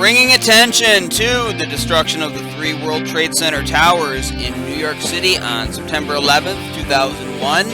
Bringing attention to the destruction of the three World Trade Center towers in New York City on September 11th, 2001,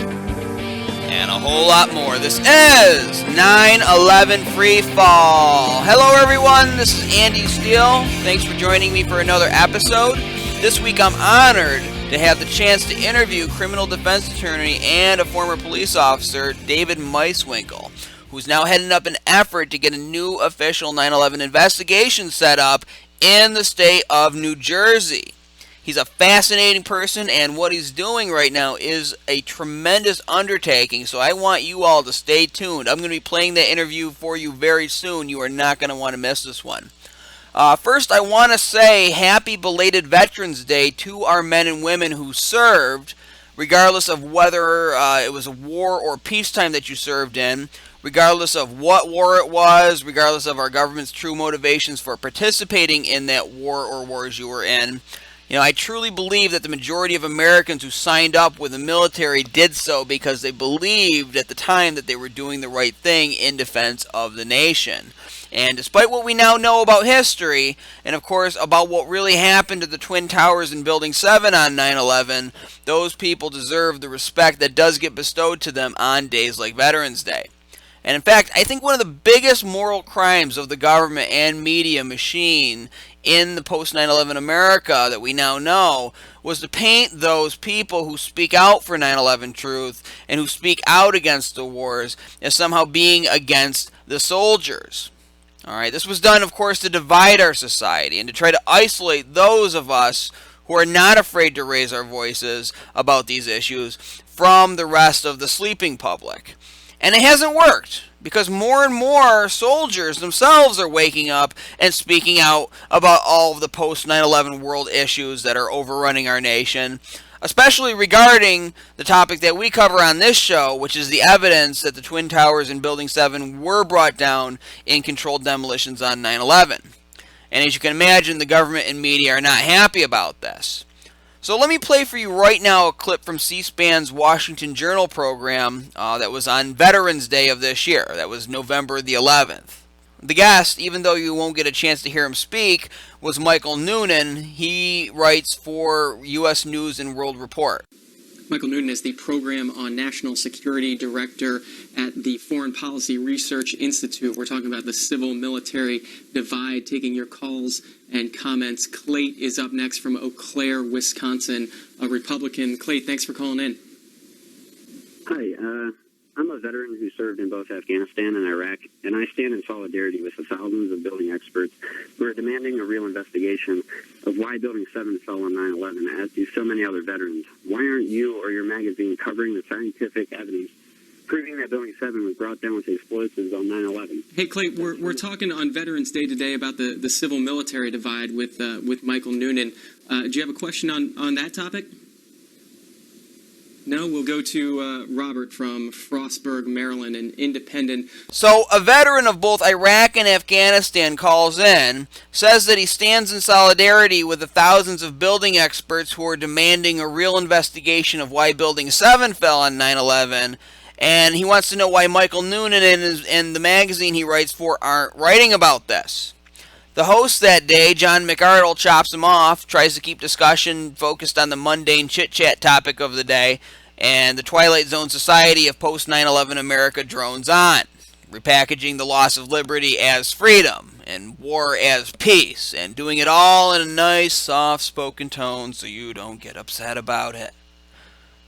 and a whole lot more. This is 9/11 Free Fall. Hello everyone, this is Andy Steele. Thanks for joining me for another episode. This week I'm honored to have the chance to interview criminal defense attorney and a former police officer, David Meiswinkle, who's now heading up an effort to get a new official 9/11 investigation set up in the state of New Jersey. He's a fascinating person, and what he's doing right now is a tremendous undertaking, so I want you all to stay tuned. I'm going to be playing that interview for you very soon. You are not going to want to miss this one. First, I want to say happy belated Veterans Day to our men and women who served, regardless of whether it was a war or peacetime that you served in, regardless of what war it was, regardless of our government's true motivations for participating in that war or wars you were in. You know, I truly believe that the majority of Americans who signed up with the military did so because they believed at the time that they were doing the right thing in defense of the nation. And despite what we now know about history, and of course about what really happened to the Twin Towers in Building 7 on 9/11, those people deserve the respect that does get bestowed to them on days like Veterans Day. And in fact, I think one of the biggest moral crimes of the government and media machine in the post-9/11 America that we now know was to paint those people who speak out for 9/11 truth and who speak out against the wars as somehow being against the soldiers. Alright, this was done, of course, to divide our society and to try to isolate those of us who are not afraid to raise our voices about these issues from the rest of the sleeping public. And it hasn't worked, because more and more soldiers themselves are waking up and speaking out about all of the post-9/11 world issues that are overrunning our nation, especially regarding the topic that we cover on this show, which is the evidence that the Twin Towers in Building 7 were brought down in controlled demolitions on 9/11. And as you can imagine, the government and media are not happy about this. So let me play for you right now a clip from C-SPAN's Washington Journal program that was on Veterans Day of this year. That was November the 11th. The guest, even though you won't get a chance to hear him speak, was Michael Noonan. He writes for U.S. News and World Report. Michael Noonan is the Program on National Security Director at the Foreign Policy Research Institute. We're talking about the civil-military divide, taking your calls and comments. Clayt is up next from Eau Claire, Wisconsin, a Republican. Clayt, thanks for calling in. Hi, I'm a veteran who served in both Afghanistan and Iraq, and I stand in solidarity with the thousands of building experts who are demanding a real investigation of why Building 7 fell on 9/11, as do so many other veterans. Why aren't you or your magazine covering the scientific evidence proving that Building 7 was brought down with explosives on 9/11? Hey, Clayt, we're talking on Veterans Day today about the civil-military divide with Michael Noonan. Do you have a question on that topic? No, we'll go to Robert from Frostburg, Maryland, an independent. So a veteran of both Iraq and Afghanistan calls in, says that he stands in solidarity with the thousands of building experts who are demanding a real investigation of why Building 7 fell on 9/11, and he wants to know why Michael Noonan and the magazine he writes for aren't writing about this. The host that day, John McArdle, chops him off, tries to keep discussion focused on the mundane chit-chat topic of the day, and the Twilight Zone society of post-9/11 America drones on, repackaging the loss of liberty as freedom and war as peace, and doing it all in a nice, soft-spoken tone so you don't get upset about it.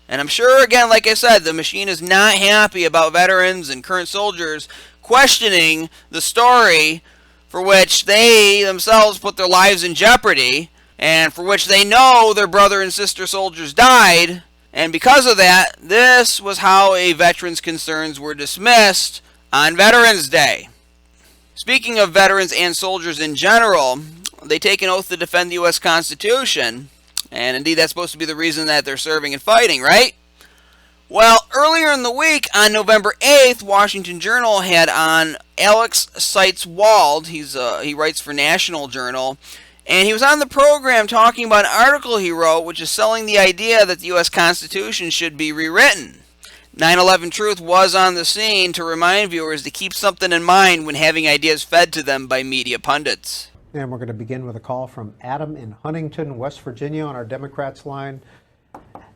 And I'm sure, again, like I said, the machine is not happy about veterans and current soldiers questioning the story for which they themselves put their lives in jeopardy, and for which they know their brother and sister soldiers died, and because of that, this was how a veteran's concerns were dismissed on Veterans Day. Speaking of veterans and soldiers in general, they take an oath to defend the U.S. Constitution, and indeed that's supposed to be the reason that they're serving and fighting, right? Well, earlier in the week, on November 8th, Washington Journal had on Alex Seitz-Wald. He writes for National Journal, and he was on the program talking about an article he wrote, which is selling the idea that the U.S. Constitution should be rewritten. 9/11 Truth was on the scene to remind viewers to keep something in mind when having ideas fed to them by media pundits. And we're going to begin with a call from Adam in Huntington, West Virginia on our Democrats line.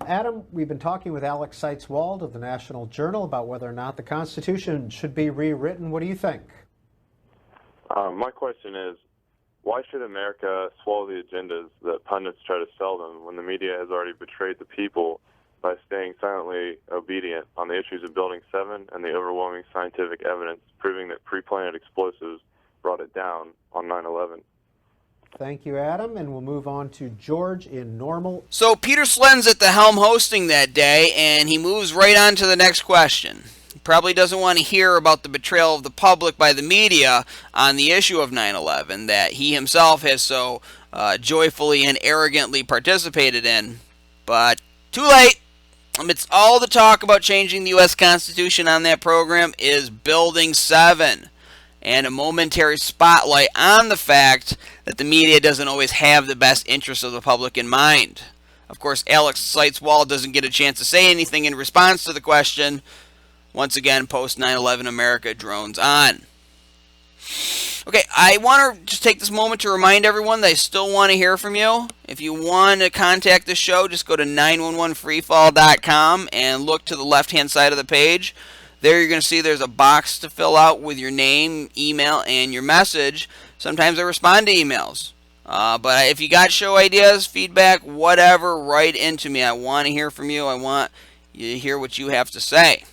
Adam, we've been talking with Alex Seitz-Wald of the National Journal about whether or not the Constitution should be rewritten. What do you think? My question is, why should America swallow the agendas that pundits try to sell them when the media has already betrayed the people by staying silently obedient on the issues of Building 7 and the overwhelming scientific evidence proving that pre-planted explosives brought it down on 9/11? Thank you, Adam, and we'll move on to George in Normal. So Peter Slen's at the helm hosting that day, and he moves right on to the next question. He probably doesn't want to hear about the betrayal of the public by the media on the issue of 9/11 that he himself has so joyfully and arrogantly participated in. But too late. Amidst all the talk about changing the U.S. Constitution on that program is Building 7, and a momentary spotlight on the fact that the media doesn't always have the best interests of the public in mind. Of course, Alex Seitz-Wald doesn't get a chance to say anything in response to the question. Once again, post 9/11 America drones on. Okay, I want to just take this moment to remind everyone that I still want to hear from you. If you want to contact the show, just go to 911freefall.com and look to the left-hand side of the page. There you're going to see there's a box to fill out with your name, email, and your message. Sometimes I respond to emails. But if you got show ideas, feedback, whatever, write into me. I want to hear from you. I want you to hear what you have to say.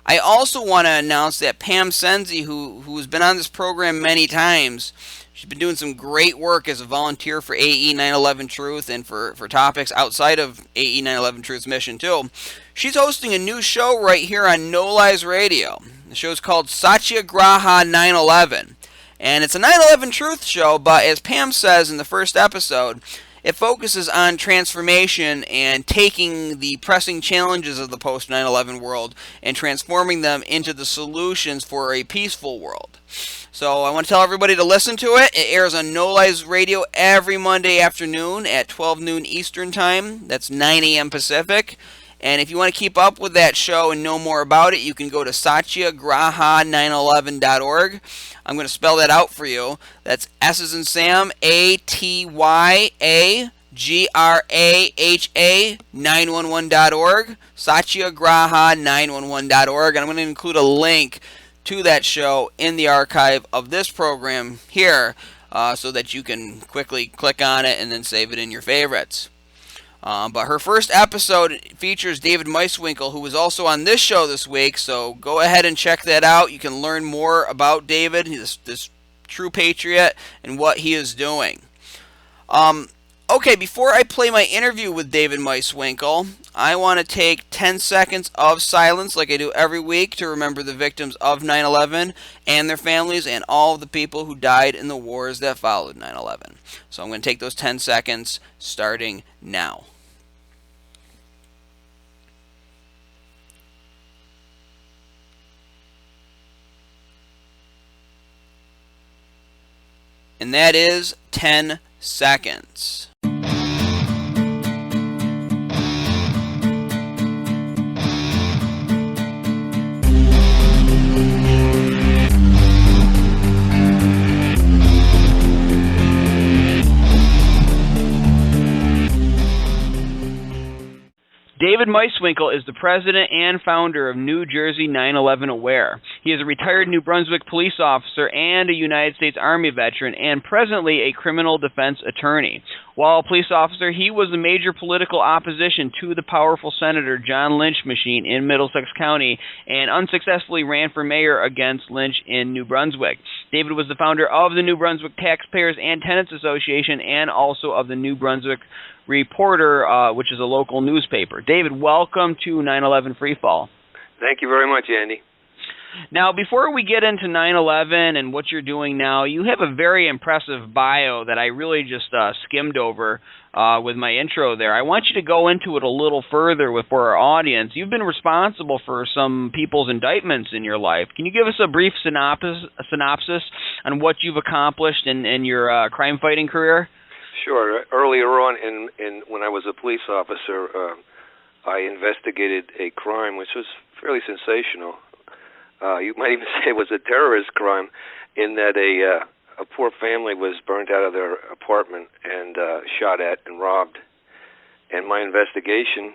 I also want to announce that Pam Senzi, who's been on this program many times, she's been doing some great work as a volunteer for AE 9/11 Truth and for topics outside of AE 9/11 Truth's mission too. She's hosting a new show right here on No Lies Radio. The show's called Satyagraha 9/11. And it's a 9/11 Truth show, but as Pam says in the first episode, it focuses on transformation and taking the pressing challenges of the post 9/11 world and transforming them into the solutions for a peaceful world. So I want to tell everybody to listen to it. It airs on No Lies Radio every Monday afternoon at 12 noon Eastern Time. That's 9 a.m. Pacific. And if you want to keep up with that show and know more about it, you can go to satyagraha911.org. I'm going to spell that out for you. That's S as in Sam, ATYAGRAHA 911.org, satyagraha911.org. And I'm going to include a link to that show in the archive of this program here so that you can quickly click on it and then save it in your favorites. But her first episode features David Meiswinkle, who was also on this show this week, so go ahead and check that out. You can learn more about David, this true patriot, and what he is doing. Okay, before I play my interview with David Meiswinkle, I want to take 10 seconds of silence, like I do every week, to remember the victims of 9/11 and their families and all of the people who died in the wars that followed 9/11. So I'm going to take those 10 seconds starting now. And that is 10 seconds. David Meiswinkle is the president and founder of New Jersey 9/11 Aware. He is a retired New Brunswick police officer and a United States Army veteran and presently a criminal defense attorney. While a police officer, he was the major political opposition to the powerful Senator John Lynch machine in Middlesex County and unsuccessfully ran for mayor against Lynch in New Brunswick. David was the founder of the New Brunswick Taxpayers and Tenants Association and also of the New Brunswick Reporter, which is a local newspaper. David, welcome to 9/11 Freefall. Thank you very much, Andy. Now, before we get into 9/11 and what you're doing now, you have a very impressive bio that I really just skimmed over with my intro there. I want you to go into it a little further for our audience. You've been responsible for some people's indictments in your life. Can you give us a brief synopsis on what you've accomplished in your crime-fighting career? Sure. Earlier on, when I was a police officer, I investigated a crime which was fairly sensational. You might even say it was a terrorist crime, in that a poor family was burned out of their apartment and shot at and robbed. And my investigation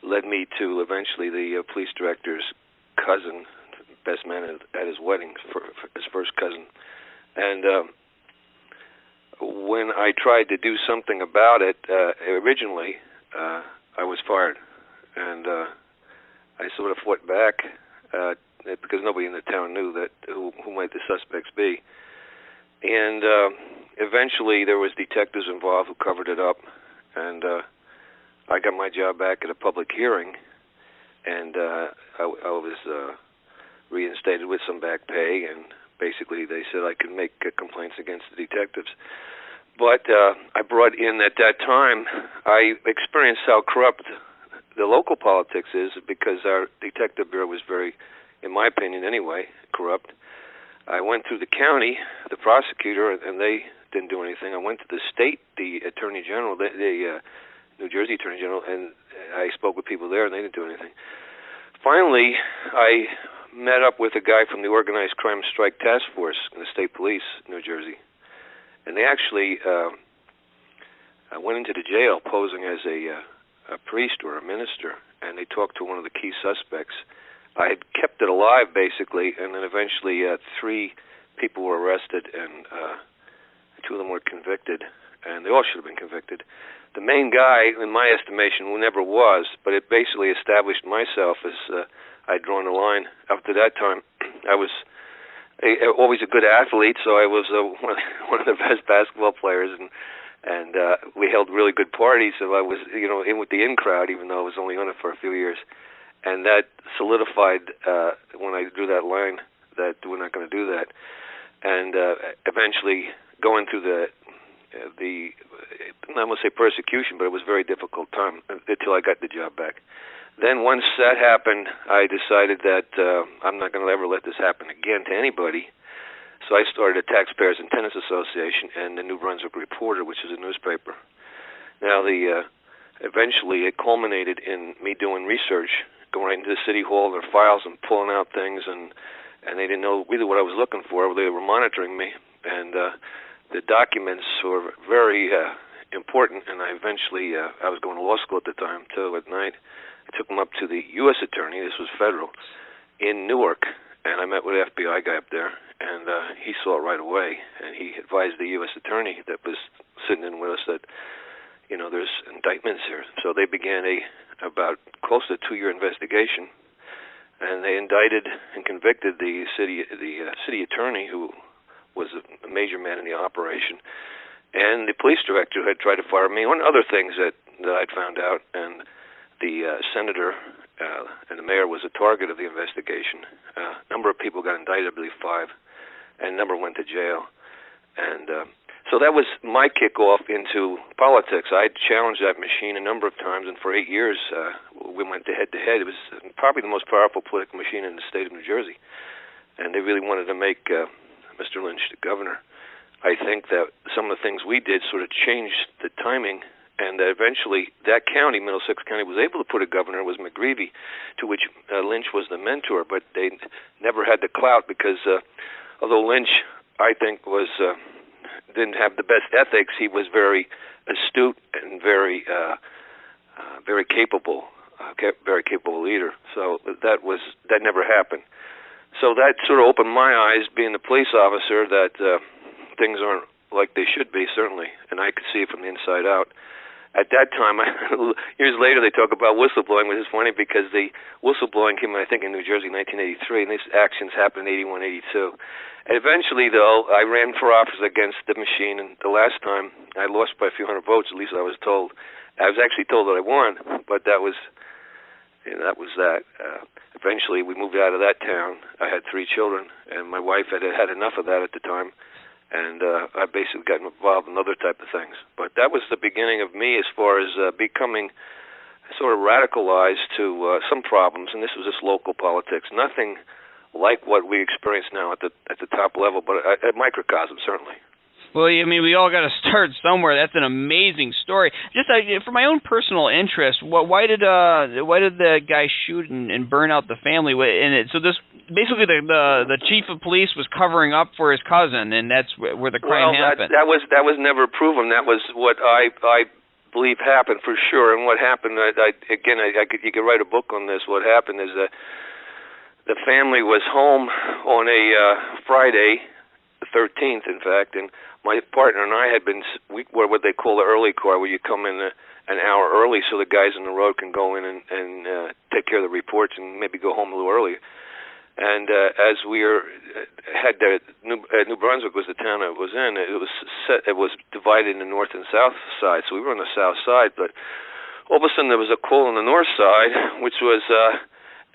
led me to eventually the police director's cousin, best man at his wedding, his first cousin. And when I tried to do something about it, originally, I was fired. And I sort of fought back because nobody in the town knew that who might the suspects be. And eventually there was detectives involved who covered it up. And I got my job back at a public hearing. And I was reinstated with some back pay, and basically they said I could make complaints against the detectives. But I brought in, at that time, I experienced how corrupt the local politics is, because our detective bureau was very, in my opinion anyway, corrupt. I went through the county, the prosecutor, and they didn't do anything. I went to the state, the attorney general, the New Jersey attorney general, and I spoke with people there, and they didn't do anything. Finally, I met up with a guy from the Organized Crime Strike Task Force in the state police, New Jersey. And they actually went into the jail posing as a priest or a minister, and they talked to one of the key suspects. I had kept it alive, basically, and then eventually 3 people were arrested, and 2 of them were convicted, and they all should have been convicted. The main guy, in my estimation, who never was, but it basically established myself as I'd drawn a line. Up to that time, I was always a good athlete, so I was one of the best basketball players, and we held really good parties, so I was in with the in crowd, even though I was only on it for a few years. And that solidified when I drew that line that we're not going to do that. And eventually going through the I won't say persecution, but it was a very difficult time until I got the job back. Then once that happened, I decided that I'm not going to ever let this happen again to anybody. So I started a Taxpayers and Tenants Association and the New Brunswick Reporter, which is a newspaper. Now, eventually it culminated in me doing research, going right into the city hall, their files, and pulling out things, and they didn't know really what I was looking for. They were monitoring me, and the documents were very important, and I eventually, I was going to law school at the time, too, at night. I took them up to the U.S. attorney, this was federal, in Newark, and I met with the FBI guy up there, and he saw it right away, and he advised the U.S. attorney that was sitting in with us that, there's indictments here. So they began about close to 2-year investigation, and they indicted and convicted the city attorney, who was a major man in the operation, and the police director who had tried to fire me, and other things that I'd found out, and the senator and the mayor was a target of the investigation. A number of people got indicted, I believe 5, and a number went to jail. And so that was my kickoff into politics. I challenged that machine a number of times, and for 8 years we went head-to-head. It was probably the most powerful political machine in the state of New Jersey, and they really wanted to make Mr. Lynch the governor. I think that some of the things we did sort of changed the timing, and that eventually that county, Middlesex County, was able to put a governor. It was McGreevey, to which Lynch was the mentor, but they never had the clout because although Lynch, I think, didn't have the best ethics, he was very astute and very capable, very capable leader. So that never happened. So that sort of opened my eyes, being a police officer, that things aren't like they should be, certainly, and I could see it from the inside out. At that time, years later, they talk about whistleblowing, which is funny because the whistleblowing came, I think, in New Jersey in 1983, and these actions happened in 81, 82. And eventually, though, I ran for office against the machine, and the last time I lost by a few hundred votes, at least I was told. I was actually told that I won, but that was that. Eventually, we moved out of that town. I had 3 children, and my wife had enough of that at the time. And I basically got involved in other type of things. But that was the beginning of me as far as becoming sort of radicalized to some problems, and this was just local politics. Nothing like what we experience now at the top level, but at microcosm, certainly. Well, I mean, we all got to start somewhere. That's an amazing story. Just for my own personal interest, why did the guy shoot and burn out the family? And so this basically the chief of police was covering up for his cousin, and that's where the crime happened. That was never proven. That was what I believe happened for sure. And what happened, you could write a book on this. What happened is the family was home on a Friday, the 13th, in fact, and my partner and I had we were what they call the early car, where you come in an hour early so the guys on the road can go in and take care of the reports and maybe go home a little earlier. And as we had New Brunswick was the town I was in. It was divided into north and south side, so we were on the south side. But all of a sudden there was a call on the north side, which was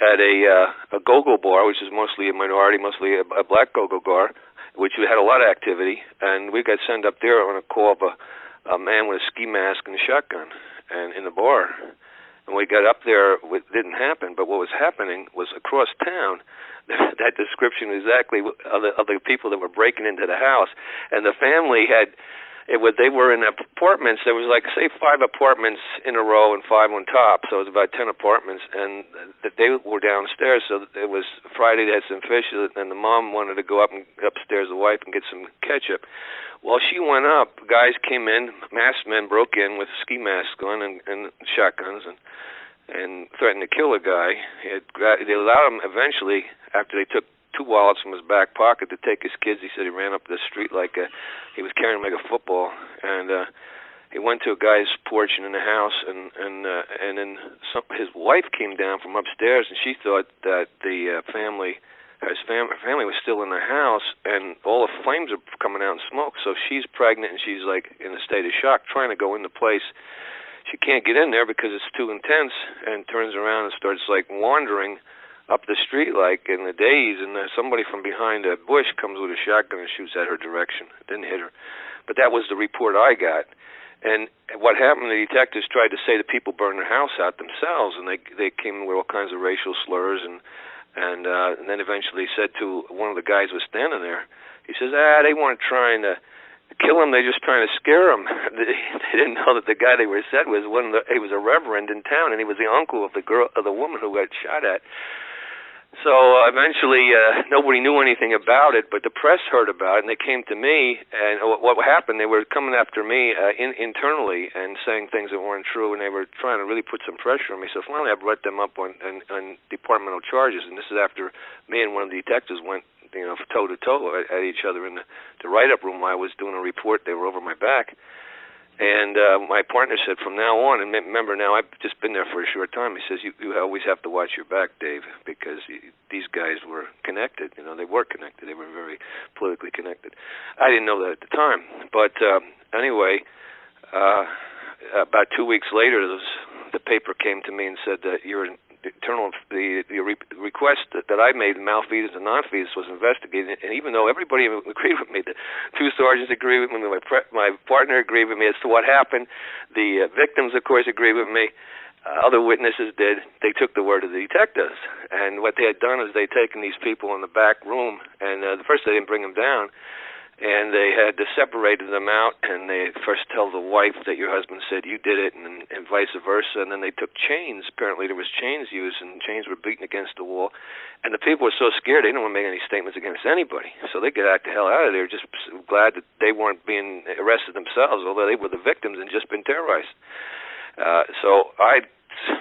at a go-go bar, which is mostly a minority, mostly a black go-go bar, which had a lot of activity. And we got sent up there on a call of a man with a ski mask and a shotgun, and in the bar. And we got up there, it didn't happen, but what was happening was across town, that description exactly of the people that were breaking into the house. And the family they were in apartments. There was like, say, 5 apartments in a row and 5 on top, so it was about 10 apartments, and they were downstairs. So it was Friday, they had some fish, and the mom wanted to go upstairs, the wife, and get some ketchup. While she went up, guys came in, masked men broke in with ski masks on and shotguns and threatened to kill a guy. They allowed him eventually, after they took 2 wallets from his back pocket, to take his kids. He said he ran up the street like he was carrying them like a football, and he went to a guy's porch and in the house, and then his wife came down from upstairs, and she thought that the family was still in the house, and all the flames are coming out in smoke. So she's pregnant, and she's like in a state of shock, trying to go in the place. She can't get in there because it's too intense, and turns around and starts like wandering up the street like in a daze, and somebody from behind a bush comes with a shotgun and shoots at her direction. It didn't hit her. But that was the report I got. And what happened, the detectives tried to say the people burned their house out themselves, and they came with all kinds of racial slurs, and then eventually said to one of the guys who was standing there, he says, they weren't trying to kill him, they just trying to scare him. They didn't know that the guy they were said was he was a reverend in town, and he was the uncle of the woman who got shot at. So eventually nobody knew anything about it, but the press heard about it, and they came to me, and what happened, they were coming after me internally and saying things that weren't true, and they were trying to really put some pressure on me. So finally I brought them up on departmental charges, and this is after me and one of the detectives went toe-to-toe at each other in the write-up room. I was doing a report, they were over my back. And my partner said, from now on, and remember now I've just been there for a short time, he says, you always have to watch your back, Dave, because these guys were connected. They were connected. They were very politically connected. I didn't know that at the time. But anyway, about 2 weeks later, the paper came to me and said that the request that I made, malfeasance and non-feasance, was investigated. And even though everybody agreed with me, the 2 sergeants agreed with me, my partner agreed with me as to what happened, the victims, of course, agreed with me, other witnesses did, they took the word of the detectives. And what they had done is they'd taken these people in the back room, and first they didn't bring them down, and they had separated them out, and they first tell the wife that your husband said you did it, and vice versa, and then they took chains. Apparently there was chains used, and chains were beaten against the wall, and the people were so scared they didn't want to make any statements against anybody, so they got the hell out of there, just glad that they weren't being arrested themselves, although they were the victims and just been terrorized. So I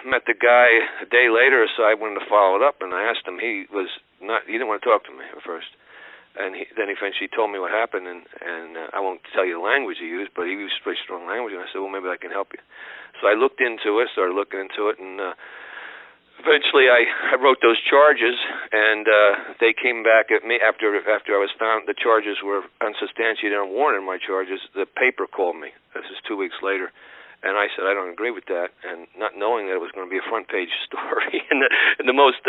met the guy a day later, so I wanted to follow it up, and I asked him. He didn't want to talk to me at first. And then eventually told me what happened, and I won't tell you the language he used, but he used pretty strong language, and I said, well, maybe I can help you. So I looked into it, started looking into it, and eventually I wrote those charges, and they came back at me after I was found the charges were unsubstantiated and warranted. My charges, the paper called me. This is 2 weeks later. And I said, I don't agree with that, and not knowing that it was going to be a front-page story in the most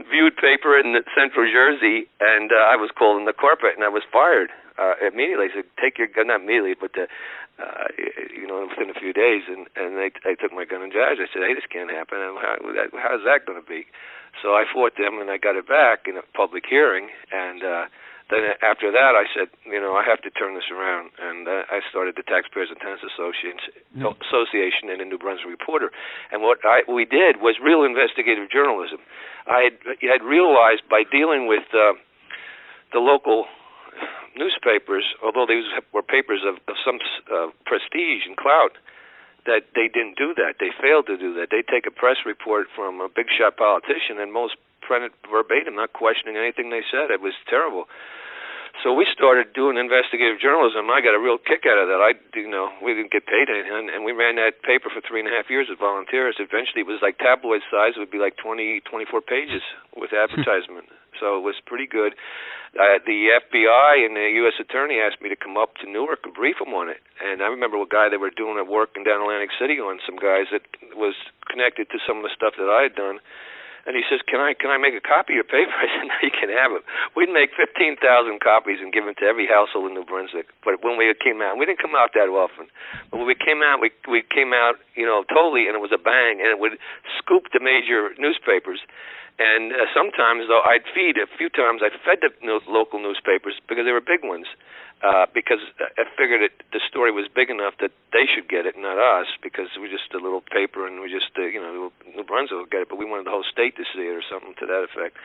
viewed paper in Central Jersey, and I was called in the carpet, and I was fired immediately. I said, take your gun, not immediately, but within a few days, and they took my gun and charge. I said, hey, this can't happen. How is that going to be? So I fought them, and I got it back in a public hearing, and then after that, I said, I have to turn this around, and I started the Taxpayers and Tenants Association and the New Brunswick Reporter. And what we did was real investigative journalism. I had realized by dealing with the local newspapers, although these were papers of some prestige and clout, that they didn't do that. They failed to do that. They take a press report from a big shot politician and most print it verbatim, not questioning anything they said. It was terrible. So we started doing investigative journalism. I got a real kick out of that. We didn't get paid anything, and we ran that paper for 3.5 years as volunteers. Eventually, it was like tabloid size. It would be like 20, 24 pages with advertisement. So it was pretty good. The FBI and the U.S. Attorney asked me to come up to Newark and brief them on it. And I remember a guy they were doing at work in down Atlantic City on some guys that was connected to some of the stuff that I had done. And he says, can I make a copy of your paper? I said, no, you can have it. We'd make 15,000 copies and give them to every household in New Brunswick. But when we came out, we didn't come out that often. But when we came out, we came out, totally, and it was a bang, and it would scoop the major newspapers. And sometimes, though, a few times I fed the local newspapers because they were big ones. Because I figured the story was big enough that they should get it, not us, because we're just a little paper and we just, New Brunswick will get it, but we wanted the whole state to see it or something to that effect.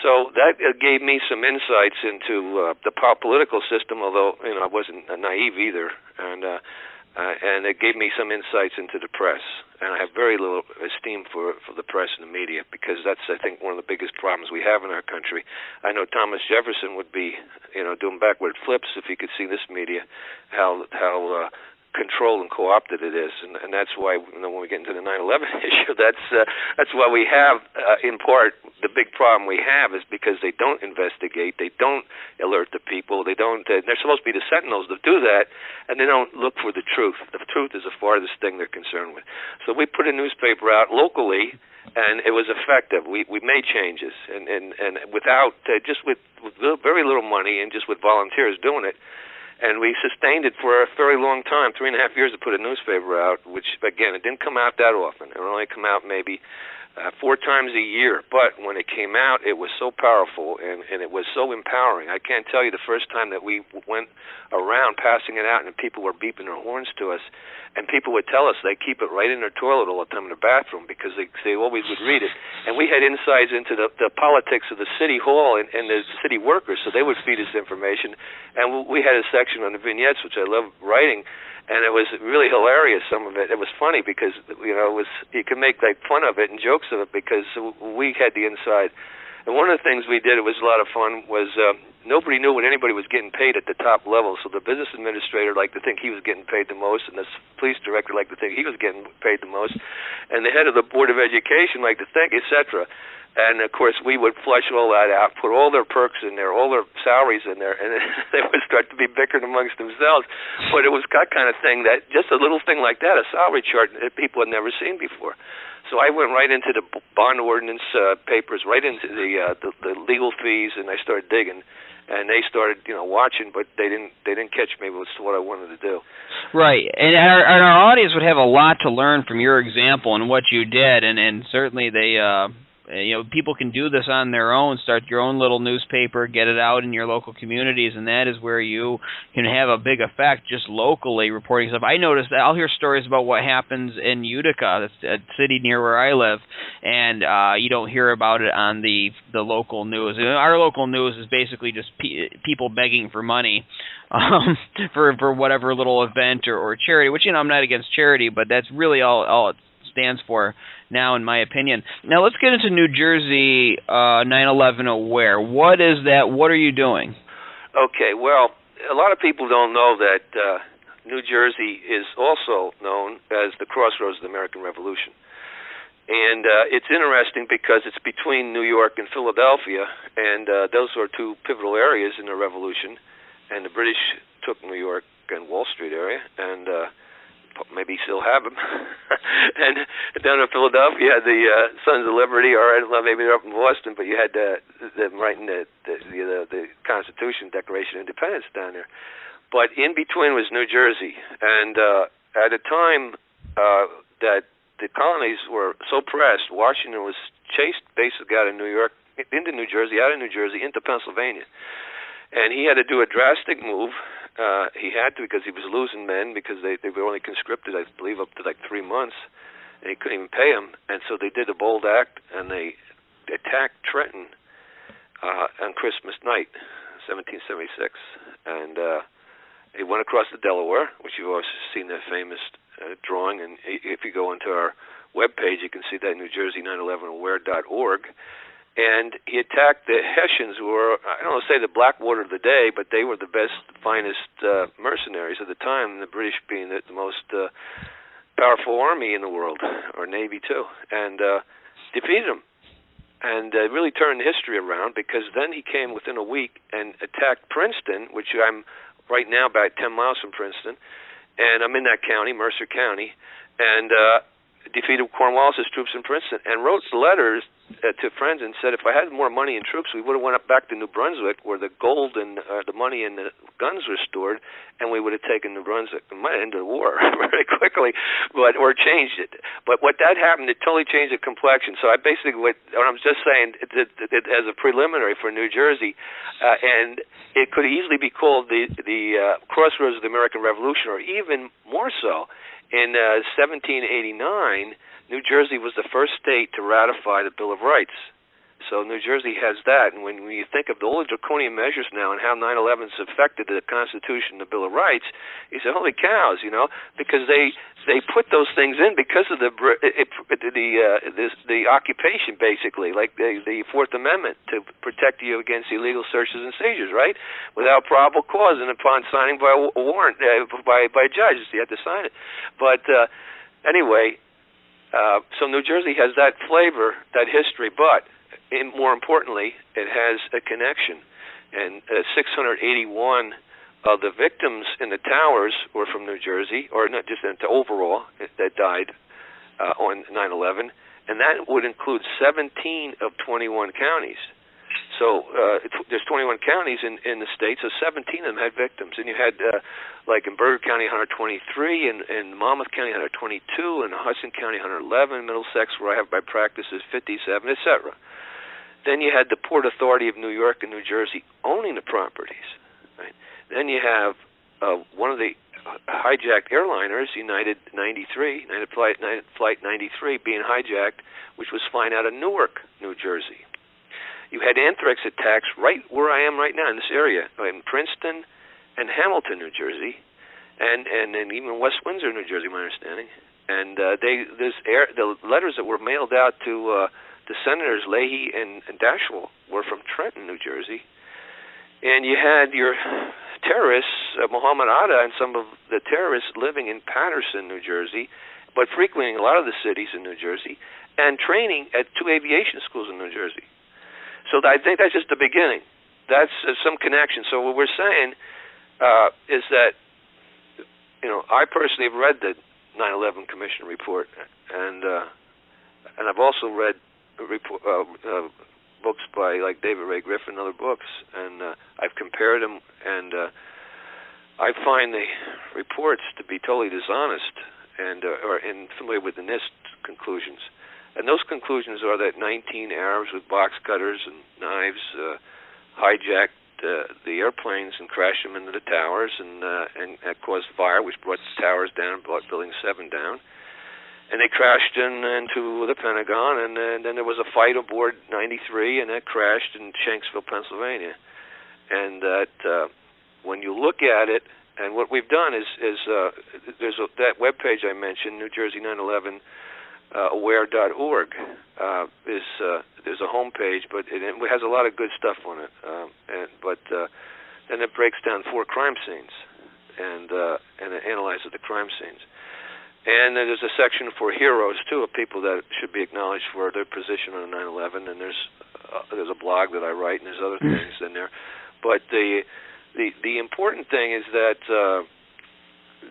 So that gave me some insights into the political system, although, I wasn't naive either, and it gave me some insights into the press. And I have very little esteem for the press and the media, because that's, I think, one of the biggest problems we have in our country. I know Thomas Jefferson would be, doing backward flips if he could see this media, how controlled and co-opted it is, and that's why when we get into the 9/11 issue, that's why we have, in part, the big problem we have is because they don't investigate, they don't alert the people, they don't. They're supposed to be the sentinels that do that, and they don't look for the truth. The truth is the farthest thing they're concerned with. So we put a newspaper out locally, and it was effective. We made changes, and without just with very little money and just with volunteers doing it. And we sustained it for a very long time, 3.5 years to put a newspaper out, which, again, it didn't come out that often. It would only come out maybe 4 times a year. But when it came out, it was so powerful and it was so empowering. I can't tell you the first time that we went around passing it out and people were beeping their horns to us, and people would tell us they keep it right in their toilet all the time in the bathroom because they always would read it. And we had insights into the politics of the city hall and the city workers, so they would feed us information. And we had a section on the vignettes, which I love writing, and it was really hilarious, some of it. It was funny because, you could make like fun of it and jokes of it because we had the inside. And one of the things we did, it was a lot of fun, was nobody knew what anybody was getting paid at the top level. So the business administrator liked to think he was getting paid the most, and the police director liked to think he was getting paid the most, and the head of the Board of Education liked to think, etc. And, of course, we would flush all that out, put all their perks in there, all their salaries in there, and they would start to be bickering amongst themselves. But it was that kind of thing that, just a little thing like that, a salary chart that people had never seen before. So I went right into the bond ordinance papers, right into the legal fees, and I started digging. And they started, watching, but they didn't catch me with what I wanted to do. Right, and our audience would have a lot to learn from your example and what you did, and certainly they, people can do this on their own. Start your own little newspaper, get it out in your local communities, and that is where you can have a big effect just locally reporting stuff. I noticed that I'll hear stories about what happens in Utica, that's a city near where I live, and you don't hear about it on the local news. Our local news is basically just people begging for money for whatever little event or charity, which, I'm not against charity, but that's really all it stands for now, in my opinion. Now, let's get into New Jersey 9/11 Aware. What is that? What are you doing? Okay, well, a lot of people don't know that New Jersey is also known as the crossroads of the American Revolution. And it's interesting because it's between New York and Philadelphia, and those are 2 pivotal areas in the Revolution. And the British took New York and Wall Street area, and maybe still have them. And down in Philadelphia, you had the Sons of Liberty, or maybe they're up in Boston, but you had them writing the Constitution, Declaration of Independence down there. But in between was New Jersey, and at a time that the colonies were so pressed, Washington was chased basically out of New York, into New Jersey, out of New Jersey, into Pennsylvania. And he had to do a drastic move. He had to, because he was losing men, because they were only conscripted, I believe, up to like 3 months, and he couldn't even pay them. And so they did a bold act, and they attacked Trenton on Christmas night, 1776. And he went across the Delaware, which you've also seen that famous drawing. And if you go into our webpage, you can see that, New Jersey 9/11aware.org. And he attacked the Hessians, who were, I don't want to say the Blackwater of the day, but they were the best, finest mercenaries of the time, the British being the most powerful army in the world, or Navy too, and defeated them. And really turned history around, because then he came within a week and attacked Princeton, which I'm right now about 10 miles from Princeton, and I'm in that county, Mercer County, and defeated Cornwallis's troops in Princeton, and wrote letters to friends and said, if I had more money and troops, we would have went up back to New Brunswick, where the gold and the money and the guns were stored, and we would have taken New Brunswick. It might have ended the war very quickly, or changed it. But what that happened, it totally changed the complexion. So I basically, what I'm just saying, it as a preliminary for New Jersey, and it could easily be called the crossroads of the American Revolution, or even more so. In 1789, New Jersey was the first state to ratify the Bill of Rights. So New Jersey has that. And when you think of all the draconian measures now and how 9/11's affected the Constitution, the Bill of Rights, you say, holy cows, because they put those things in because of the occupation, basically, like the Fourth Amendment, to protect you against illegal searches and seizures, right? Without probable cause, and upon signing by a warrant by a judge, you have to sign it. But anyway, so New Jersey has that flavor, that history, but more importantly, it has a connection. And 681 of the victims in the towers were from New Jersey, or not just overall, that died on 9/11, and that would include 17 of 21 counties. So there's 21 counties in the state, so 17 of them had victims. And you had, like in Bergen County, 123, and Monmouth County, 122, and Hudson County, 111, Middlesex, where I have my practice, is 57, etc. Then you had the Port Authority of New York and New Jersey owning the properties. Right? Then you have one of the hijacked airliners, United Flight 93, being hijacked, which was flying out of Newark, New Jersey. You had anthrax attacks right where I am right now in this area, in Princeton and Hamilton, New Jersey, and even West Windsor, New Jersey, my understanding. And the letters that were mailed out to the Senators Leahy and Dashwell were from Trenton, New Jersey. And you had your terrorists, Muhammad Atta and some of the terrorists living in Paterson, New Jersey, but frequenting a lot of the cities in New Jersey, and training at 2 aviation schools in New Jersey. So I think that's just the beginning. That's some connection. So what we're saying is that, I personally have read the 9/11 Commission report, and I've also read books by like David Ray Griffin and other books, and I've compared them, and I find the reports to be totally dishonest and familiar with the NIST conclusions. And those conclusions are that 19 Arabs with box cutters and knives hijacked the airplanes and crashed them into the towers, and caused fire, which brought the towers down and brought Building 7 down. And they crashed into the Pentagon, and then there was a fight aboard 93, and that crashed in Shanksville, Pennsylvania. And that when you look at it, and what we've done is there's that webpage I mentioned, New Jersey 9/11. Aware.org there's a homepage, but it has a lot of good stuff on it. But then it breaks down 4 crime scenes, and it analyzes the crime scenes. And then there's a section for heroes too, of people that should be acknowledged for their position on 9/11. And there's a blog that I write, and there's other things in there. But the important thing is that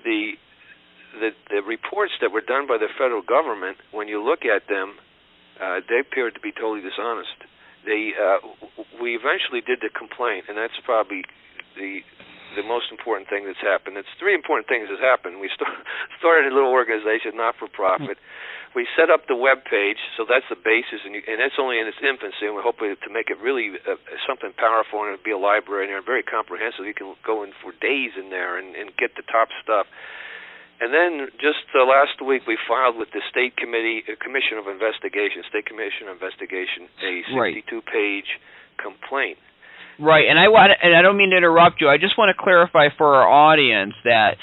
the reports that were done by the federal government, when you look at them, they appeared to be totally dishonest. We eventually did the complaint, and that's probably the the most important thing that's happened. It's three important things that's happened. We started a little organization, not-for-profit. We set up the web page, so that's the basis, and that's only in its infancy, and we're hoping to make it really something powerful, and it'll be a library in there, very comprehensive. You can go in for days in there and get the top stuff. And then just last week we filed with the State Commission of Investigation, a 62-page complaint. Right, and I don't mean to interrupt you. I just want to clarify for our audience that,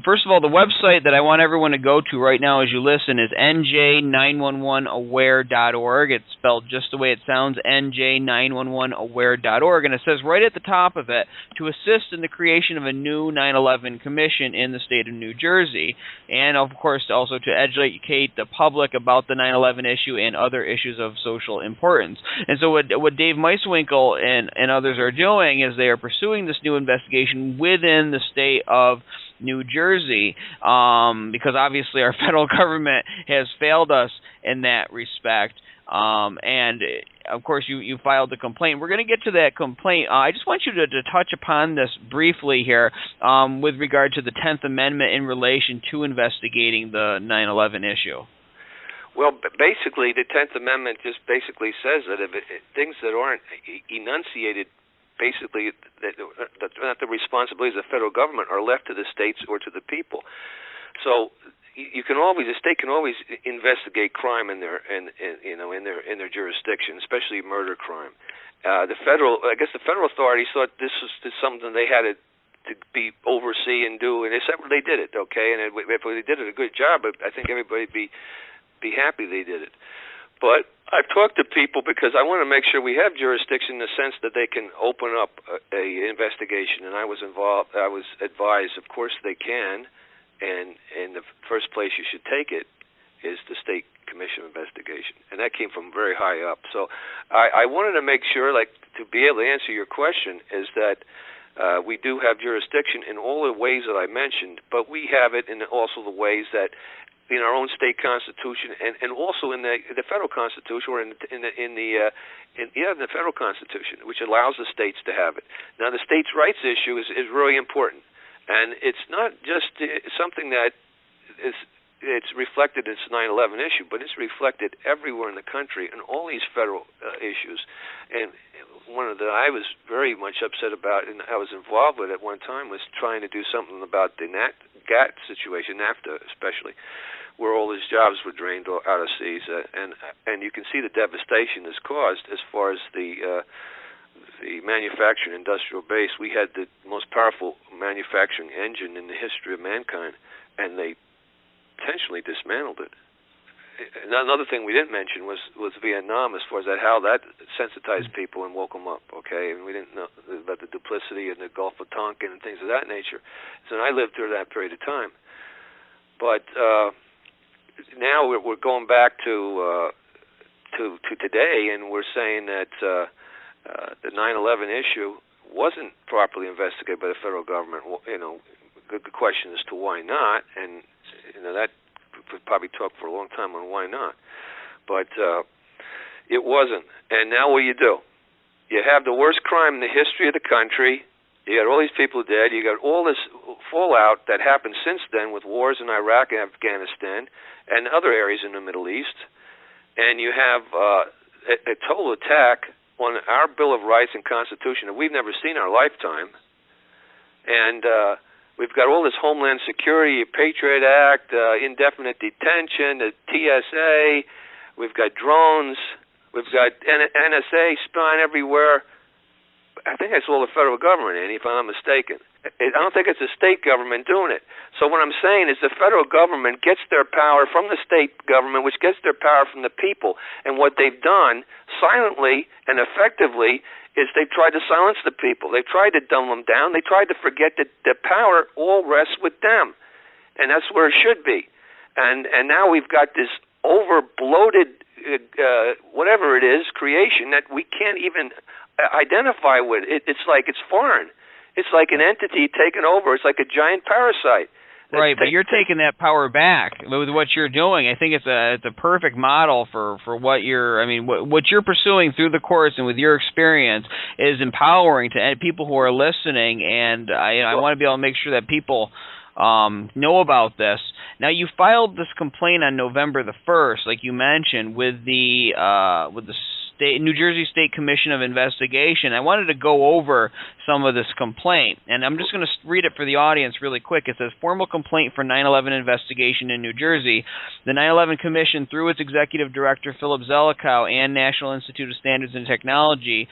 first of all, the website that I want everyone to go to right now as you listen is nj911aware.org. It's spelled just the way it sounds, nj911aware.org, and it says right at the top of it, to assist in the creation of a new 9/11 commission in the state of New Jersey, and of course also to educate the public about the 9/11 issue and other issues of social importance. And so what Dave Meiswinkle and others are doing is they are pursuing this new investigation within the state of New Jersey, because obviously our federal government has failed us in that respect. And of course, you filed the complaint. We're going to get to that complaint. I just want you to touch upon this briefly here with regard to the 10th Amendment in relation to investigating the 9/11 issue. Well, basically, the 10th Amendment just basically says that if things that aren't enunciated, basically, that not the responsibilities of the federal government, are left to the states or to the people. So the state can always investigate crime in their jurisdiction, especially murder crime. The federal authorities thought this was something they had to be oversee and do, and they did it, okay, and if they did it a good job, I think everybody'd be happy they did it. But I've talked to people because I want to make sure we have jurisdiction in the sense that they can open up a investigation, and I was advised, of course they can, and the first place you should take it is the State Commission investigation, and that came from very high up. So I wanted to make sure, to be able to answer your question, is that we do have jurisdiction in all the ways that I mentioned, but we have it in also the ways that in our own state constitution, and also in the federal constitution, or in the federal constitution, which allows the states to have it. Now, the states' rights issue is really important, and it's not just something that it's reflected in this 9/11 issue, but it's reflected everywhere in the country in all these federal issues. And one of I was very much upset about, and I was involved with at one time, was trying to do something about the GATT situation, NAFTA especially, where all these jobs were drained out of seas, and you can see the devastation this caused as far as the manufacturing industrial base. We had the most powerful manufacturing engine in the history of mankind, and they intentionally dismantled it. Another thing we didn't mention was Vietnam, as far as how that sensitized people and woke them up, okay? And we didn't know about the duplicity in the Gulf of Tonkin and things of that nature. So I lived through that period of time. But now we're going back to today, and we're saying that the 9/11 issue wasn't properly investigated by the federal government. The question as to why not, and that could probably talk for a long time on why not, but it wasn't. And now what do? You have the worst crime in the history of the country. You got all these people dead. You got all this fallout that happened since then with wars in Iraq and Afghanistan and other areas in the Middle East, and you have a total attack on our Bill of Rights and Constitution that we've never seen in our lifetime, and we've got all this Homeland Security, Patriot Act, indefinite detention, the TSA. We've got drones. We've got NSA spying everywhere. I think that's all the federal government, Andy, if I'm not mistaken. I don't think it's the state government doing it. So what I'm saying is the federal government gets their power from the state government, which gets their power from the people. And what they've done silently and effectively is they've tried to silence the people. They've tried to dumb them down. They tried to forget that the power all rests with them. And that's where it should be. And now we've got this over-bloated, whatever it is, creation that we can't even identify with. It's like it's foreign. It's like an entity taken over. It's like a giant parasite Right, but you're taking that power back with what you're doing. I think it's a perfect model for what what you're pursuing through the course and with your experience is empowering to people who are listening. And I want to be able to make sure that people know about this. Now, you filed this complaint on November the 1st, like you mentioned, with the New Jersey State Commission of Investigation. I wanted to go over some of this complaint, and I'm just going to read it for the audience really quick. It says, formal complaint for 9/11 investigation in New Jersey. The 9/11 Commission, through its Executive Director, Philip Zelikow, and National Institute of Standards and Technology,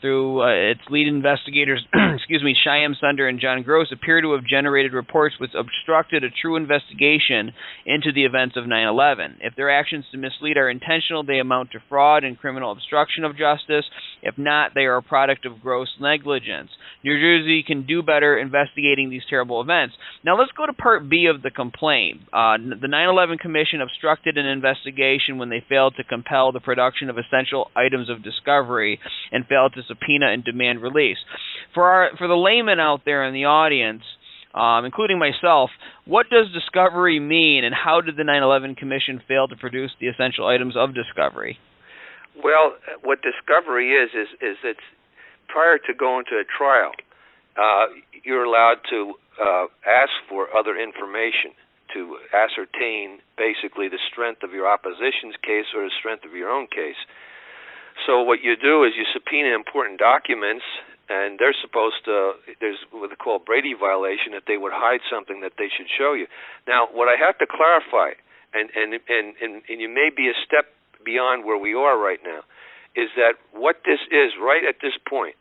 through its lead investigators, Shyam Sunder and John Gross, appear to have generated reports which obstructed a true investigation into the events of 9/11. If their actions to mislead are intentional, they amount to fraud and criminal obstruction of justice. If not, they are a product of gross negligence. New Jersey can do better investigating these terrible events. Now let's go to Part B of the complaint. The 9/11 Commission obstructed an investigation when they failed to compel the production of essential items of discovery and failed to subpoena and demand release. For the layman out there in the audience, including myself, what does discovery mean, and how did the 9/11 Commission fail to produce the essential items of discovery? Well, what discovery is it's prior to going to a trial, you're allowed to ask for other information to ascertain basically the strength of your opposition's case or the strength of your own case. So what you do is you subpoena important documents, and they're supposed to, there's what they call Brady violation, that they would hide something that they should show you. Now, what I have to clarify, and you may be a step beyond where we are right now, is that what this is right at this point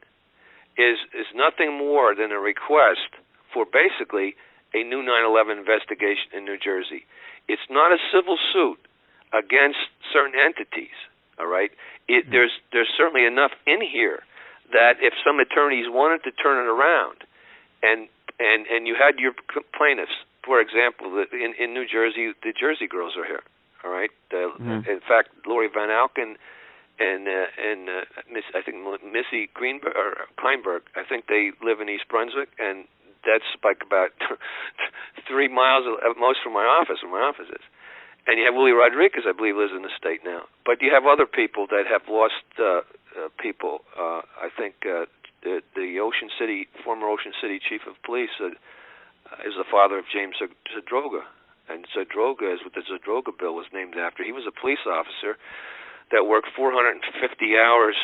is nothing more than a request for basically a new 9/11 investigation in New Jersey. It's not a civil suit against certain entities, all right? There's certainly enough in here that if some attorneys wanted to turn it around, and you had your plaintiffs, for example, in New Jersey, the Jersey girls are here, all right? In fact, Lori Van Alken and I think Missy Kleinberg, I think they live in East Brunswick, and that's like about 3 miles at most from my office, where my office is. And you have Willie Rodriguez, I believe, lives in the state now. But you have other people that have lost people. I think the former Ocean City chief of police is the father of James Zadroga. And Zadroga is what the Zadroga bill was named after. He was a police officer that worked 450 hours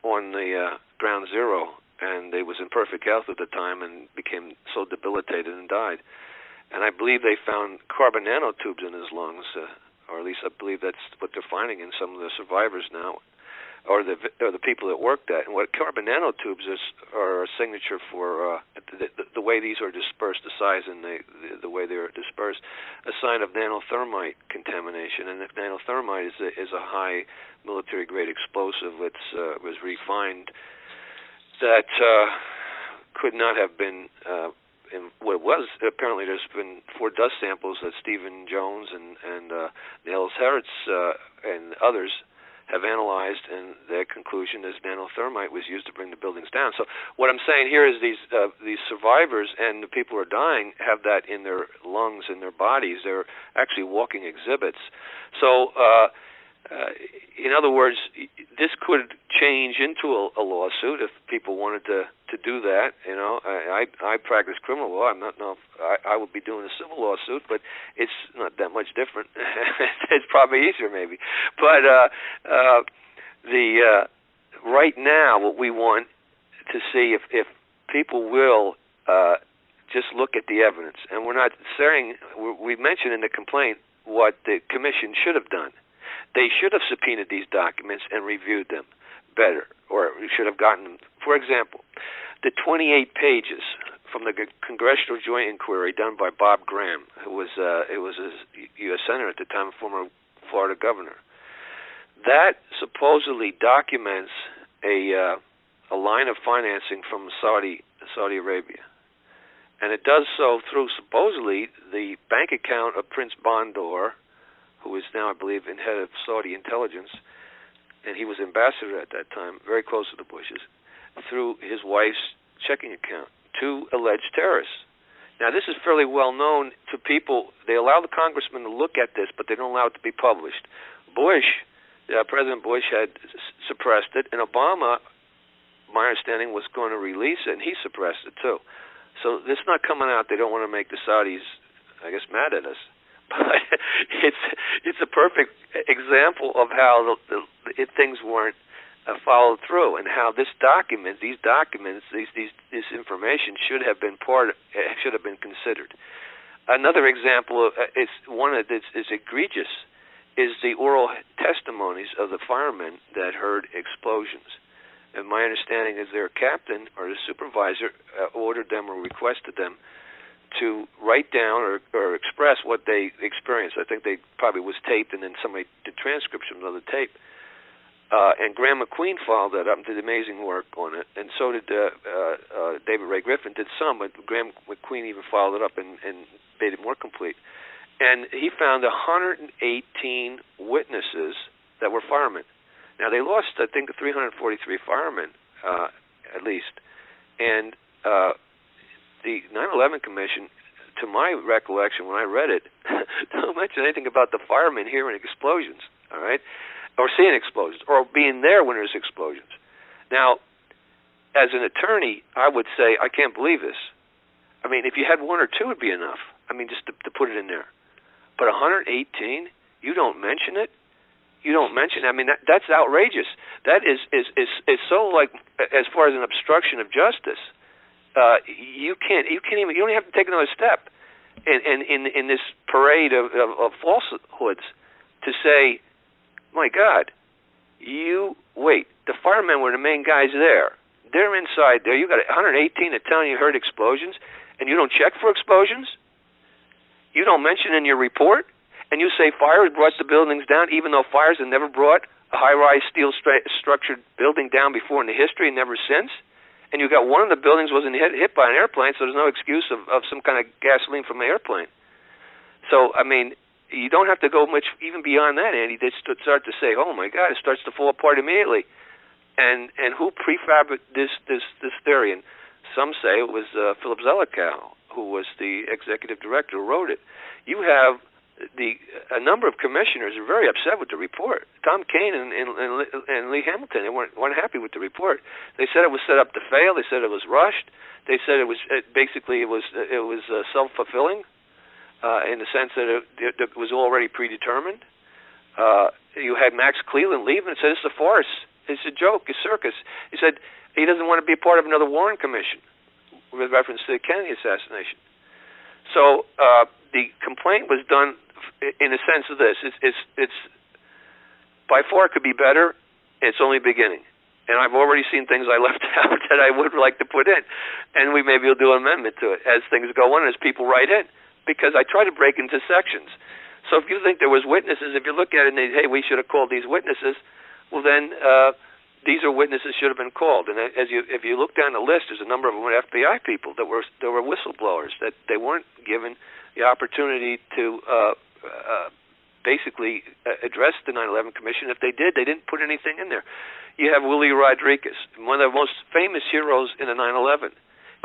on the Ground Zero, and he was in perfect health at the time and became so debilitated and died. And I believe they found carbon nanotubes in his lungs, or at least I believe that's what they're finding in some of the survivors now, or the people that worked at. And what carbon nanotubes are a signature for the way these are dispersed, the size and the way they're dispersed, a sign of nanothermite contamination. And if nanothermite is a high military-grade explosive, it was refined that could not have been. And what it was, apparently there's been 4 dust samples that Stephen Jones and Niels Hertz and others have analyzed, and their conclusion is nanothermite was used to bring the buildings down. So what I'm saying here is these survivors and the people who are dying have that in their lungs, in their bodies. They're actually walking exhibits. So in other words, this could change into a lawsuit if people wanted to do that. You know, I practice criminal law. I'm not know if I would be doing a civil lawsuit, but it's not that much different. It's probably easier, maybe. But right now, what we want to see if people will just look at the evidence, and we're not saying we mentioned in the complaint what the commission should have done. They should have subpoenaed these documents and reviewed them better, or we should have gotten them. For example, the 28 pages from the Congressional Joint Inquiry done by Bob Graham, who was a U.S. Senator at the time, former Florida governor. That supposedly documents a line of financing from Saudi Arabia, and it does so through supposedly the bank account of Prince Bandar, who is now, I believe, in head of Saudi intelligence, and he was ambassador at that time, very close to the Bushes, through his wife's checking account to alleged terrorists. Now, this is fairly well known to people. They allow the congressman to look at this, but they don't allow it to be published. President Bush had suppressed it, and Obama, my understanding, was going to release it, and he suppressed it too. So this is not coming out. They don't want to make the Saudis, I guess, mad at us. But it's a perfect example of how things weren't followed through, and how this information should have been considered. Another example is one that is egregious, is the oral testimonies of the firemen that heard explosions. And my understanding is their captain or the supervisor ordered them or requested them to write down or express what they experienced. I think they probably was taped, and then somebody did transcriptions of the tape. And Graham McQueen followed that up and did amazing work on it, and so did David Ray Griffin did some, but Graham McQueen even followed it up and made it more complete. And he found 118 witnesses that were firemen. Now, they lost, I think, 343 firemen, at least. And the 9/11 Commission, to my recollection, when I read it, don't mention anything about the firemen hearing explosions, all right, or seeing explosions, or being there when there's explosions. Now, as an attorney, I would say, I can't believe this. I mean, if you had one or two, it'd be enough. I mean, just to put it in there. But 118, you don't mention it? You don't mention it? I mean, that's outrageous. That is so, like, as far as an obstruction of justice, you don't have to take another step in this parade of falsehoods to say, my God, the firemen were the main guys there. They're inside there. You got 118 that telling you heard explosions, and you don't check for explosions? You don't mention in your report? And you say fires brought the buildings down, even though fires have never brought a high-rise steel-structured building down before in the history and never since? And you got one of the buildings wasn't hit by an airplane, so there's no excuse of some kind of gasoline from the airplane. So, I mean, you don't have to go much even beyond that, Andy. They start to say, oh, my God, it starts to fall apart immediately. And who prefabricated this theory? And some say it was Philip Zelikow, who was the executive director who wrote it. You have a number of commissioners are very upset with the report. Tom Kane and Lee Hamilton, they weren't happy with the report. They said it was set up to fail. They said it was rushed. They said it was self-fulfilling in the sense that it was already predetermined. You had Max Cleland leave and said it's a farce. It's a joke. It's circus. He said he doesn't want to be a part of another Warren Commission with reference to the Kennedy assassination. So the complaint was done in the sense of this. It's by far it could be better. It's only beginning. And I've already seen things I left out that I would like to put in. And maybe we'll do an amendment to it as things go on, as people write in. Because I try to break into sections. So if you think there was witnesses, if you look at it and say, hey, we should have called these witnesses, well then these are witnesses should have been called. And if you look down the list, there's a number of them were FBI people that were whistleblowers, that they weren't given the opportunity to basically address the 9/11 Commission. If they did, they didn't put anything in there. You have Willie Rodriguez, one of the most famous heroes in the 9/11.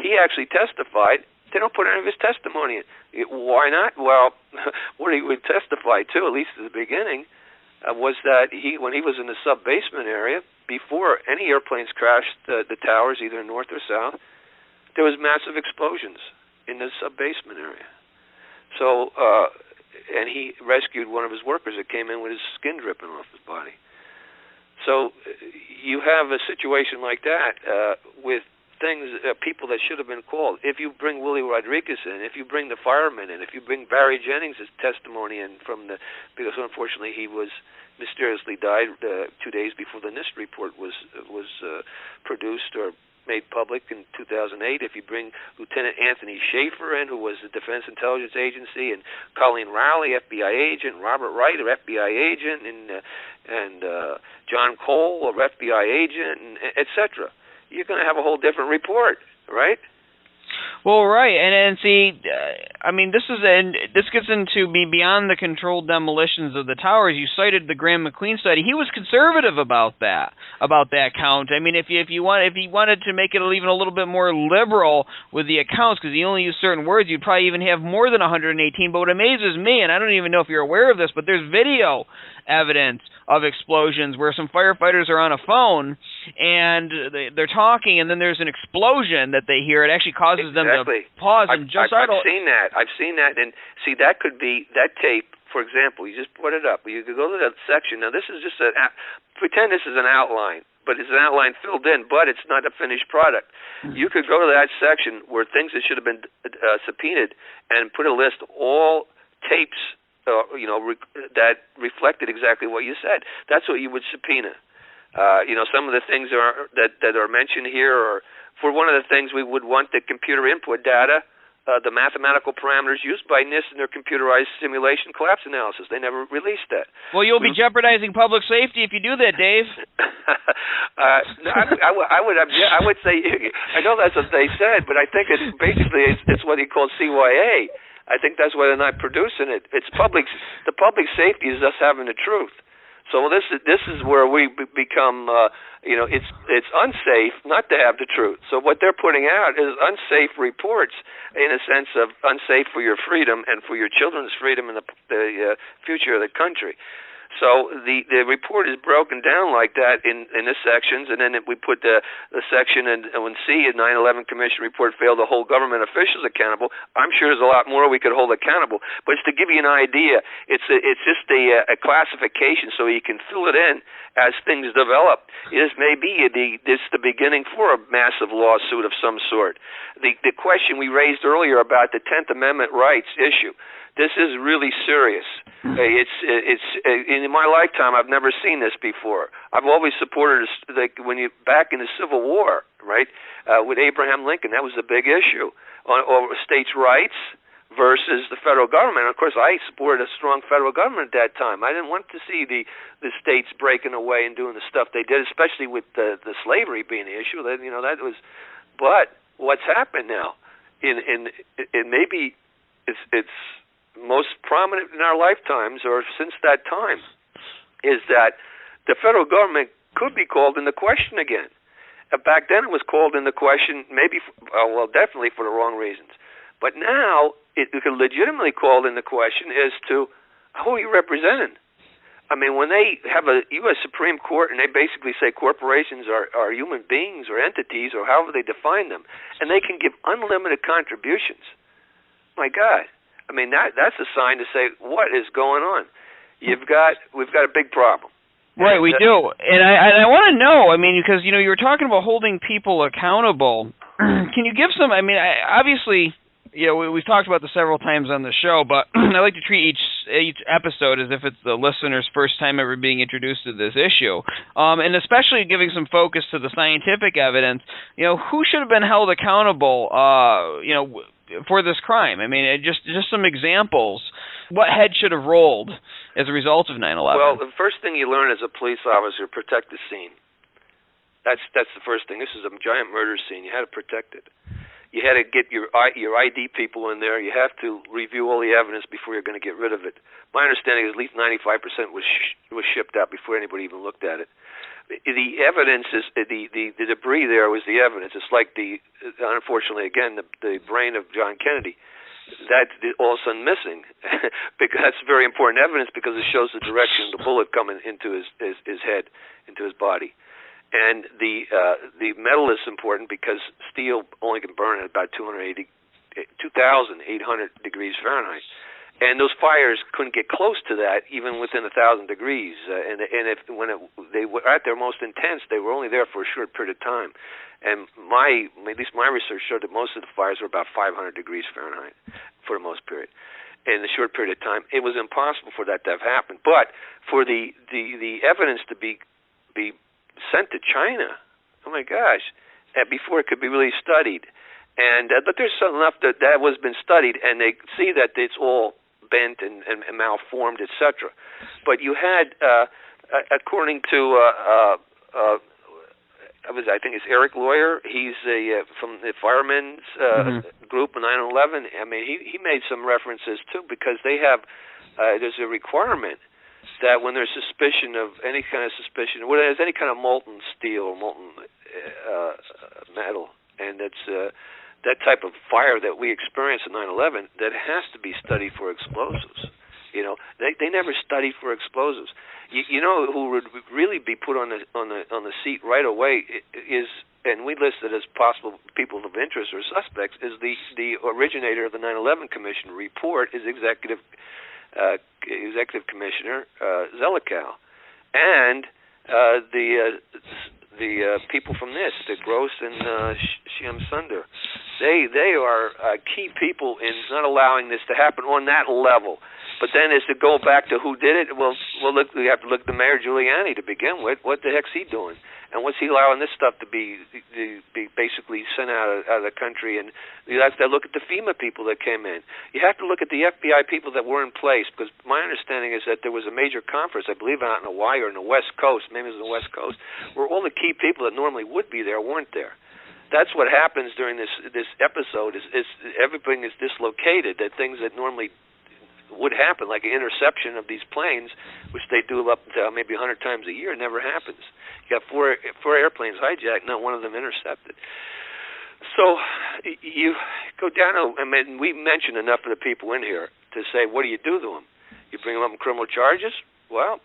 He actually testified. They don't put any of his testimony in. Why not? Well, what he would testify to, at least at the beginning, was that when he was in the sub-basement area, before any airplanes crashed the towers, either north or south, there was massive explosions in the sub-basement area. So, and he rescued one of his workers that came in with his skin dripping off his body. So you have a situation like that with things, people that should have been called. If you bring Willie Rodriguez in, if you bring the firemen in, if you bring Barry Jennings' testimony in because unfortunately he was mysteriously died 2 days before the NIST report was produced or made public in 2008. If you bring Lieutenant Anthony Schaefer in, who was the Defense Intelligence Agency, and Colleen Rowley, FBI agent, Robert Wright, an FBI agent, and John Cole, an FBI agent, and etc., you're going to have a whole different report, right? Well, right, and see, I mean, this gets into beyond the controlled demolitions of the towers. You cited the Graham McQueen study. He was conservative about that count. I mean, if he wanted to make it even a little bit more liberal with the accounts, because he only used certain words, you'd probably even have more than 118. But what amazes me, and I don't even know if you're aware of this, but there's video evidence of explosions where some firefighters are on a phone and they're talking, and then there's an explosion that they hear. It actually causes them to pause and just I've seen that, and see, that could be that tape. For example, you just put it up. You could go to that section. Now, this is just pretend this is an outline, but it's an outline filled in, but it's not a finished product. You could go to that section where things that should have been subpoenaed and put a list of all tapes, that reflected exactly what you said. That's what you would subpoena. Some of the things that are mentioned here, or for one of the things we would want the computer input data, the mathematical parameters used by NIST in their computerized simulation collapse analysis. They never released that. Well, you'll be jeopardizing public safety if you do that, Dave. I would say, I know that's what they said, but I think it's what he called CYA. I think that's why they're not producing it. It's the public safety is us having the truth. So this is where we become, it's unsafe not to have the truth. So what they're putting out is unsafe reports, in a sense of unsafe for your freedom and for your children's freedom and the future of the country. So the report is broken down like that in the sections, and then we put the section in when C, a 9/11 Commission report failed to hold government officials accountable. I'm sure there's a lot more we could hold accountable, but it's to give you an idea. It's just a classification so you can fill it in as things develop. This may be the beginning for a massive lawsuit of some sort. The question we raised earlier about the 10th Amendment rights issue. This is really serious. It's in my lifetime I've never seen this before. I've always supported back in the Civil War, right? With Abraham Lincoln, that was a big issue over states' rights versus the federal government. Of course, I supported a strong federal government at that time. I didn't want to see the states breaking away and doing the stuff they did, especially with the slavery being the issue. That was. But what's happened now? In maybe it's most prominent in our lifetimes, or since that time, is that the federal government could be called into question again. Back then it was called into question, definitely for the wrong reasons. But now it could legitimately called into question as to who are you representing? I mean, when they have a U.S. Supreme Court and they basically say corporations are human beings or entities or however they define them, and they can give unlimited contributions, my God. I mean, that's a sign to say, what is going on? We've got a big problem. Right, we do. And I want to know, I mean, because, you were talking about holding people accountable. Can you give some, I mean, obviously, we've talked about this several times on the show, but I like to treat each episode as if it's the listener's first time ever being introduced to this issue. And especially giving some focus to the scientific evidence, who should have been held accountable, for this crime? I mean, just some examples. What head should have rolled as a result of 9/11? Well, the first thing you learn as a police officer, protect the scene. That's the first thing. This is a giant murder scene. You had to protect it. You had to get your ID people in there. You have to review all the evidence before you're going to get rid of it. My understanding is at least 95% was shipped out before anybody even looked at it. The evidence is the debris there was the evidence. It's like unfortunately again the brain of John Kennedy. That's all of a sudden missing because that's very important evidence because it shows the direction of the bullet coming into his head, into his body. And the metal is important because steel only can burn at about 2,800 degrees Fahrenheit. And those fires couldn't get close to that, even within 1,000 degrees. They were at their most intense, they were only there for a short period of time. And at least my research showed that most of the fires were about 500 degrees Fahrenheit for the most period. In a short period of time, it was impossible for that to have happened. But for the evidence to be sent to China, oh my gosh, before it could be really studied. And but there's enough that was been studied, and they see that it's all bent and malformed, etc. But you had, according to I think it's Eric Lawyer. He's from the firemen's group in 9/11. I mean, he made some references too, because they have there's a requirement that when there's suspicion of any kind of suspicion, when there's any kind of molten steel or molten metal, and it's that type of fire that we experienced in 9/11, that has to be studied for explosives. You know, they never study for explosives. You know who would really be put on the seat right away is, and we listed as possible people of interest or suspects, is the originator of the 9/11 Commission report, is Executive Commissioner Zelikow, and the people from this, the Gross and Shem Sunder. They are key people in not allowing this to happen on that level. But then, as to go back to who did it, well, look, we have to look at the Mayor Giuliani to begin with. What the heck's he doing? And what's he allowing this stuff to be basically sent out of the country? And you have to look at the FEMA people that came in. You have to look at the FBI people that were in place, because my understanding is that there was a major conference, I believe out in Hawaii or in the West Coast, maybe it was in the West Coast, where all the key people that normally would be there weren't there. That's what happens during this episode, is everything is dislocated, that things that normally would happen, like an interception of these planes, which they do up to maybe 100 times a year, never happens. You got four airplanes hijacked, not one of them intercepted. So you go down, I mean, we mentioned enough of the people in here to say, what do you do to them? You bring them up on criminal charges? Well,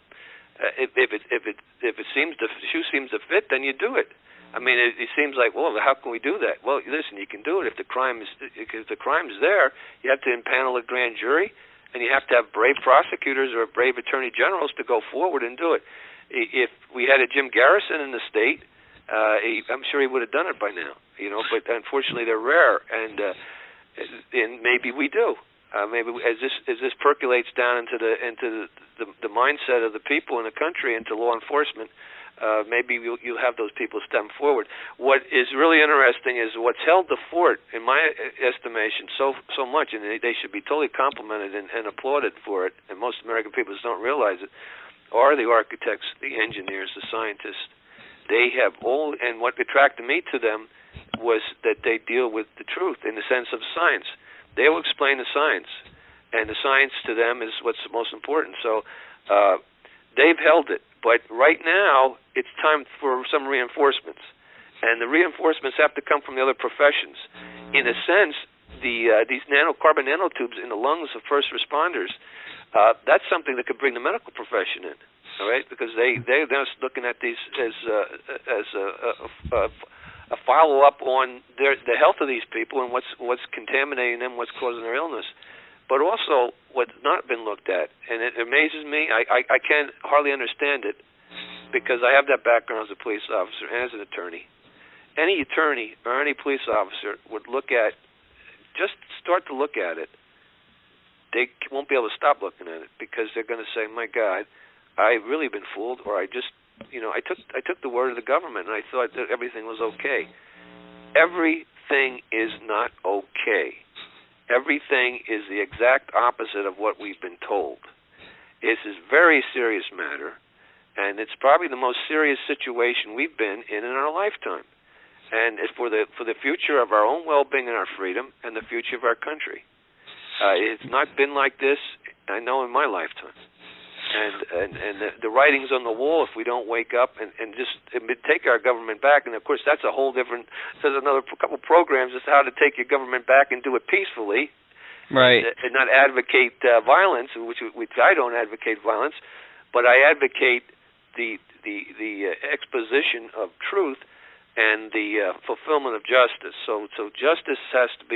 if it seems the shoe seems to fit, then you do it. I mean, it seems like, well, how can we do that? Well, listen, you can do it if the crime is there. You have to impanel a grand jury, and you have to have brave prosecutors or brave attorney generals to go forward and do it. If we had a Jim Garrison in the state, I'm sure he would have done it by now. You know, but unfortunately they're rare, and maybe we do. Maybe as this percolates down into the mindset of the people in the country, into law enforcement, maybe you'll have those people step forward. What is really interesting is what's held the fort, in my estimation, so much, and they should be totally complimented and applauded for it, and most American people just don't realize it, are the architects, the engineers, the scientists. They have all, and what attracted me to them was that they deal with the truth in the sense of science. They will explain the science, and the science to them is what's most important. So they've held it. But right now, it's time for some reinforcements. And the reinforcements have to come from the other professions. In a sense, these carbon nanotubes in the lungs of first responders, that's something that could bring the medical profession in, all right? Because they're just looking at these as a follow-up on the health of these people and what's contaminating them, what's causing their illness. But also what's not been looked at, and it amazes me, I can't hardly understand it, because I have that background as a police officer and as an attorney. Any attorney or any police officer would just start to look at it. They won't be able to stop looking at it, because they're going to say, my God, I've really been fooled, or I took the word of the government and I thought that everything was okay. Everything is not okay. Everything is the exact opposite of what we've been told. This is a very serious matter, and it's probably the most serious situation we've been in our lifetime. And it's for the future of our own well-being and our freedom, and the future of our country. It's not been like this, I know, in my lifetime. And the writing's on the wall if we don't wake up and just take our government back. And of course, that's a whole different. There's another couple programs as to how to take your government back and do it peacefully, right? And not advocate violence, which I don't advocate violence, but I advocate the exposition of truth and the fulfillment of justice. So justice has to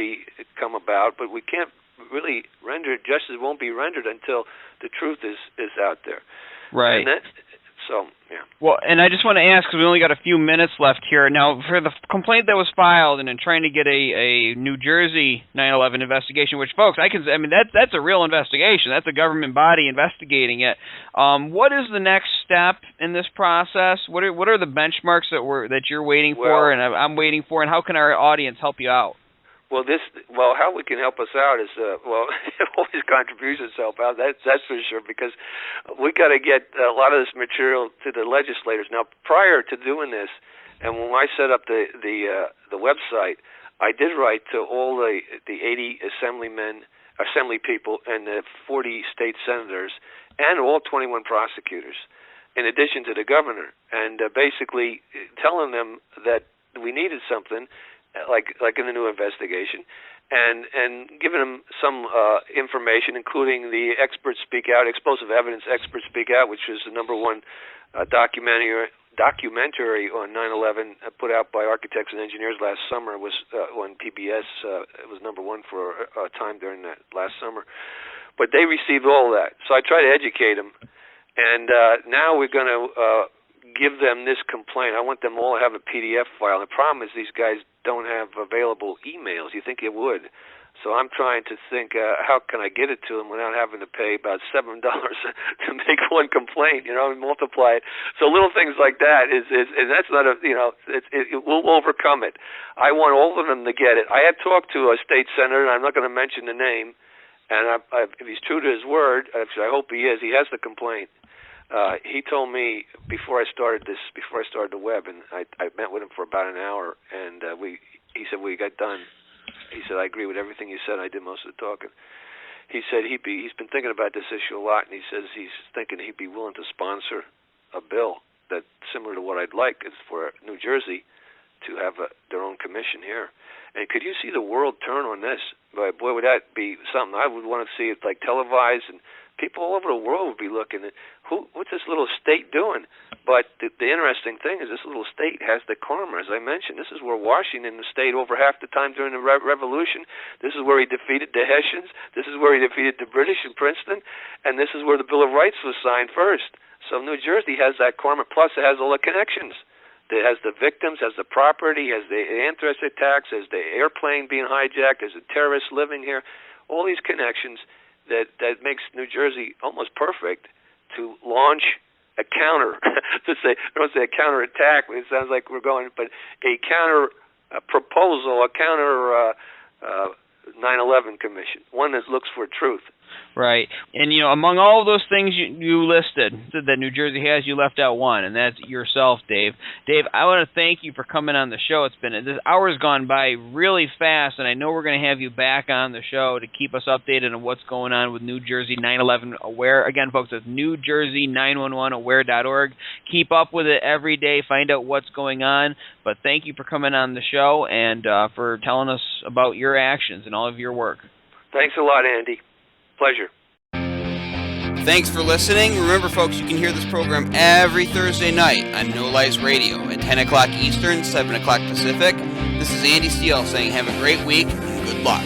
come about, but we can't really render justice. Won't be rendered until the truth is out there. Right. And so, yeah. Well, and I just want to ask, because we only got a few minutes left here. Now, for the complaint that was filed and in trying to get a New Jersey 9/11 investigation, which, folks, that's a real investigation. That's a government body investigating it. What is the next step in this process? What are the benchmarks that you're waiting for and I'm waiting for, and how can our audience help you out? Well, how we can help us out is, all these contributions help out. That's for sure, because we got to get a lot of this material to the legislators. Now, prior to doing this, And when I set up the website, I did write to all the 80 assembly people and the 40 state senators and all 21 prosecutors, in addition to the governor, and basically telling them that we needed something like in the new investigation, and giving them some information, including the Experts Speak Out, Explosive Evidence Experts Speak Out, which was the #1 documentary on 9/11 put out by Architects and Engineers last summer. Was on PBS. It was #1 for a time during that last summer. But they received all that. So I try to educate them. And now we're going to give them this complaint. I want them all to have a PDF file. The problem is these guys don't have available emails. You think it would. So I'm trying to think, how can I get it to them without having to pay about $7 to make one complaint, and multiply it. So little things like that and that's not it will overcome it. I want all of them to get it. I had talked to a state senator, and I'm not going to mention the name, and if he's true to his word, actually I hope he is, he has the complaint. He told me before I started the web, and I met with him for about an hour, and he said we got done. He said, I agree with everything you said. I did most of the talking. He said he's been thinking about this issue a lot, and he says he's thinking he'd be willing to sponsor a bill that's similar to what I'd like, is for New Jersey to have their own commission here. And could you see the world turn on this? Boy, would that be something. I would want to see it like televised, and people all over the world would be looking at what's this little state doing? But the interesting thing is this little state has the karma, as I mentioned. This is where Washington stayed over half the time during the Revolution. This is where he defeated the Hessians. This is where he defeated the British in Princeton. And this is where the Bill of Rights was signed first. So New Jersey has that karma, plus it has all the connections. It has the victims, has the property, has the anthrax attacks, has the airplane being hijacked, has the terrorists living here. All these connections that makes New Jersey almost perfect to launch a counter, to say, I don't say a counterattack, it sounds like we're going, but a counter proposal, a counter 9/11 commission, one that looks for truth. Right. And, among all of those things you listed that New Jersey has, you left out one, and that's yourself, Dave. Dave, I want to thank you for coming on the show. This hour's gone by really fast, and I know we're going to have you back on the show to keep us updated on what's going on with New Jersey 9/11 Aware. Again, folks, it's NewJersey911aware.org. Keep up with it every day. Find out what's going on. But thank you for coming on the show and for telling us about your actions and all of your work. Thanks a lot, Andy. Pleasure. Thanks for listening. Remember, folks, you can hear this program every Thursday night on No Lies Radio at 10 o'clock Eastern, 7 o'clock Pacific. This is Andy Steele saying have a great week and good luck.